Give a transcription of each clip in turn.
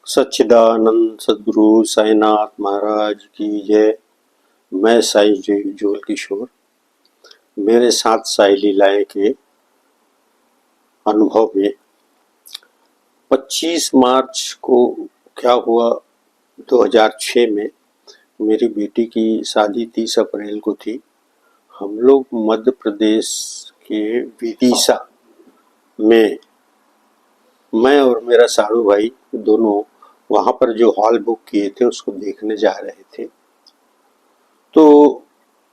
सच्चिदानंद सद्गुरु साईनाथ महाराज की जय। मैं साई जुगल किशोर। मेरे साथ साई लीलाएं के अनुभव में 25 मार्च को क्या हुआ, 2006 में मेरी बेटी की शादी 30 अप्रैल को थी। हम लोग मध्य प्रदेश के विदिशा में, मैं और मेरा साड़ू भाई दोनों वहाँ पर जो हॉल बुक किए थे उसको देखने जा रहे थे। तो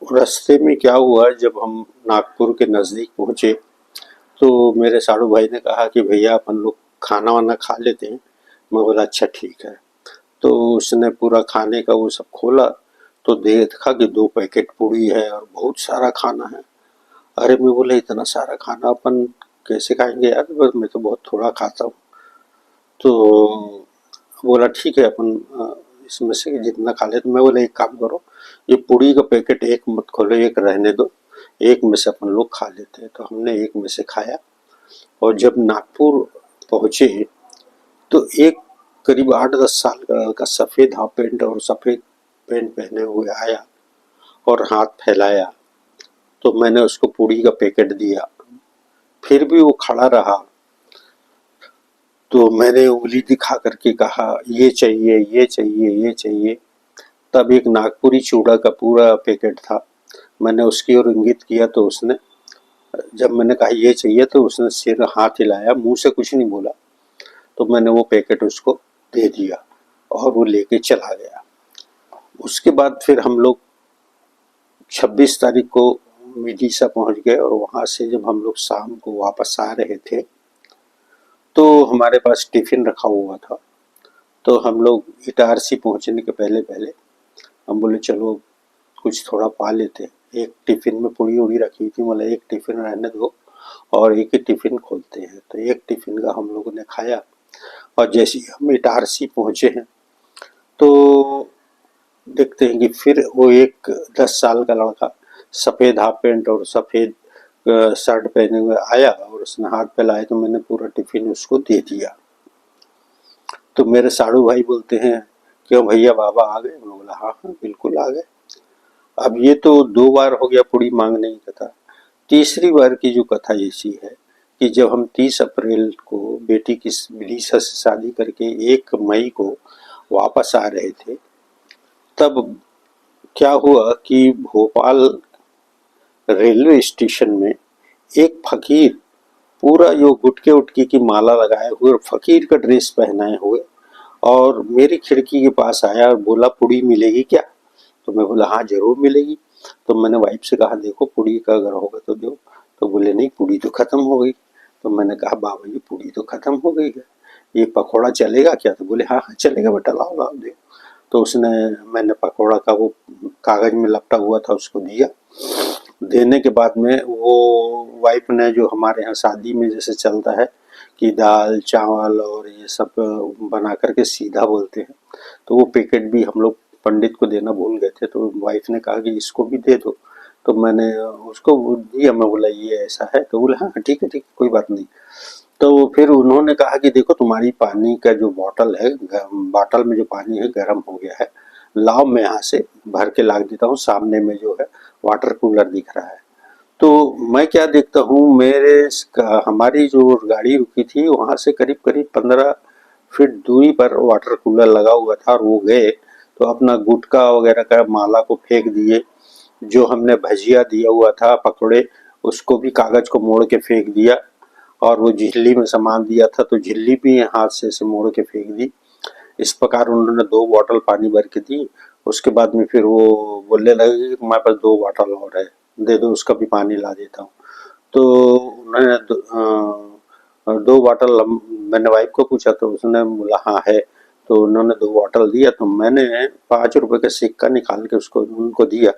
रास्ते में क्या हुआ, जब हम नागपुर के नज़दीक पहुँचे तो मेरे साड़ू भाई ने कहा कि भैया अपन लोग खाना वाना खा लेते हैं। मैं बोला अच्छा ठीक है। तो उसने पूरा खाने का वो सब खोला तो देखा कि 2 पैकेट पूड़ी है और बहुत सारा खाना है। अरे मैं बोला इतना सारा खाना अपन कैसे खाएंगे यार, बस मैं तो बहुत थोड़ा खाता हूँ। तो बोला ठीक है अपन इसमें से जितना खा ले। तो मैं बोला एक काम करो, ये पूड़ी का पैकेट एक मत खोलो, एक रहने दो, एक में से अपन लोग खा लेते हैं। तो हमने एक में से खाया और जब नागपुर पहुँचे तो एक करीब 8-10 साल का लड़का सफ़ेद हाफ पैंट और सफ़ेद पैंट पहने हुए आया और हाथ फैलाया। तो मैंने उसको पूड़ी का पैकेट दिया, फिर भी वो खड़ा रहा। तो मैंने उंगली दिखा करके कहा ये चाहिए, ये चाहिए, ये चाहिए। तब एक नागपुरी चूड़ा का पूरा पैकेट था, मैंने उसकी ओर इंगित किया तो उसने, जब मैंने कहा ये चाहिए तो उसने सिर हाथ हिलाया, मुंह से कुछ नहीं बोला। तो मैंने वो पैकेट उसको दे दिया और वो लेके चला गया। उसके बाद फिर हम लोग 26 तारीख को विदिशा पहुंच गए और वहाँ से जब हम लोग शाम को वापस आ रहे थे तो हमारे पास टिफ़िन रखा हुआ था। तो हम लोग इटारसी पहुँचने के पहले पहले हम बोले चलो कुछ थोड़ा पा लेते। एक टिफ़िन में पूड़ी उड़ी रखी थी, बोले एक टिफ़िन रहने दो और एक ही टिफ़िन खोलते हैं। तो एक टिफ़िन का हम लोगों ने खाया और जैसे ही हम इटारसी पहुँचे हैं तो देखते हैं कि फिर वो एक 10 साल का लड़का सफ़ेद हाफ पैंट और सफ़ेद शर्ट पहने हुए आया और उसने हाथ फैलाया। तो मैंने पूरा टिफ़िन उसको दे दिया। तो मेरे साड़ू भाई बोलते हैं क्यों भैया बाबा आ गए? मैं बोला हाँ हाँ बिल्कुल आ गए। अब ये तो 2 बार हो गया पूड़ी मांगने की कथा। तीसरी बार की जो कथा ऐसी है कि जब हम 30 अप्रैल को बेटी की विदिशा से शादी करके 1 मई को वापस आ रहे थे, तब क्या हुआ कि भोपाल रेलवे स्टेशन में एक फकीर पूरा यो गुटके उटके की माला लगाए हुए और फकीर का ड्रेस पहनाए हुए और मेरी खिड़की के पास आया और बोला पूड़ी मिलेगी क्या? तो मैं बोला हाँ जरूर मिलेगी। तो मैंने वाइफ से कहा देखो पूड़ी का अगर होगा तो दो। तो बोले नहीं पूड़ी तो खत्म हो गई। तो मैंने कहा बाबा जी पूड़ी तो खत्म हो गई है, ये पकौड़ा चलेगा क्या? तो बोले हाँ हाँ चलेगा बेटा, लाओ लाओ दे। तो उसने, मैंने पकौड़ा का वो कागज में लपटा हुआ था उसको दिया। देने के बाद में वो वाइफ ने, जो हमारे यहाँ शादी में जैसे चलता है कि दाल चावल और ये सब बना करके सीधा बोलते हैं, तो वो पैकेट भी हम लोग पंडित को देना भूल गए थे। तो वाइफ ने कहा कि इसको भी दे दो। तो मैंने उसको दिया। मैं बोला ये ऐसा है? तो बोले हाँ ठीक है कोई बात नहीं। तो फिर उन्होंने कहा कि देखो तुम्हारी पानी का जो बॉटल है, बॉटल में जो पानी है गर्म हो गया है, लाओ मैं यहाँ से भर के ला देता हूँ। सामने में जो है वाटर कूलर दिख रहा है। तो मैं क्या देखता हूँ, हमारी जो गाड़ी रुकी थी वहाँ से करीब करीब 15 फीट दूरी पर वाटर कूलर लगा हुआ था और वो गए तो अपना गुटखा वगैरह का माला को फेंक दिए। जो हमने भजिया दिया हुआ था पकौड़े, उसको भी कागज को मोड़ के फेंक दिया और वो झिल्ली में सामान दिया था तो झिल्ली भी हाथ से मोड़ के फेंक दी। इस प्रकार उन्होंने 2 बॉटल पानी भर के दी। उसके बाद में फिर वो बोलने लगे कि तुम्हारे पास 2 बॉटल और है, दे दो, उसका भी पानी ला देता हूँ। तो उन्होंने 2 बॉटल, मैंने वाइफ को पूछा तो उसने बोला हाँ है। तो उन्होंने 2 बॉटल दिया। तो मैंने 5 रुपए का सिक्का निकाल के उसको उनको दिया।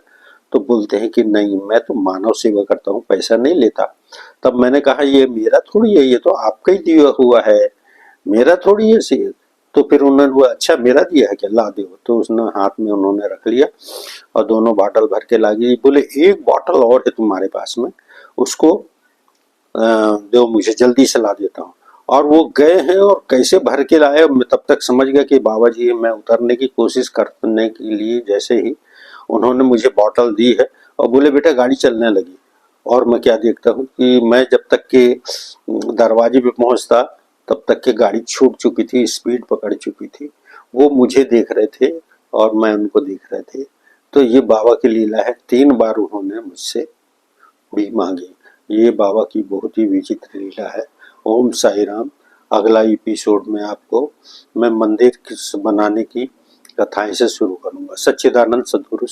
तो बोलते हैं कि नहीं मैं तो मानव सेवा करता हूँ, पैसा नहीं लेता। तब मैंने कहा ये मेरा थोड़ी है, ये तो आपका ही दिया हुआ है, मेरा थोड़ी है सिर। तो फिर उन्होंने बोला अच्छा मेरा दिया है क्या, ला दो। तो उसने हाथ में उन्होंने रख लिया और दोनों बॉटल भर के ला गई। बोले 1 बॉटल और है तुम्हारे पास में, उसको दो, मुझे जल्दी से ला देता हूँ। और वो गए हैं और कैसे भर के लाए। मैं तब तक समझ गया कि बाबा जी, मैं उतरने की कोशिश करने के लिए जैसे ही उन्होंने मुझे बॉटल दी है और बोले बेटा गाड़ी चलने लगी। और मैं क्या देखता हूँ कि मैं जब तक के दरवाजे पे पहुंचता तब तक के गाड़ी छूट चुकी थी, स्पीड पकड़ चुकी थी। वो मुझे देख रहे थे और मैं उनको देख रहे थे। तो ये बाबा की लीला है। 3 बार उन्होंने मुझसे भी मांगी। ये बाबा की बहुत ही विचित्र लीला है। ओम साई राम। अगला एपिसोड में आपको मैं मंदिर बनाने की कथाएं से शुरू करूंगा। सच्चिदानंद सद्गुरु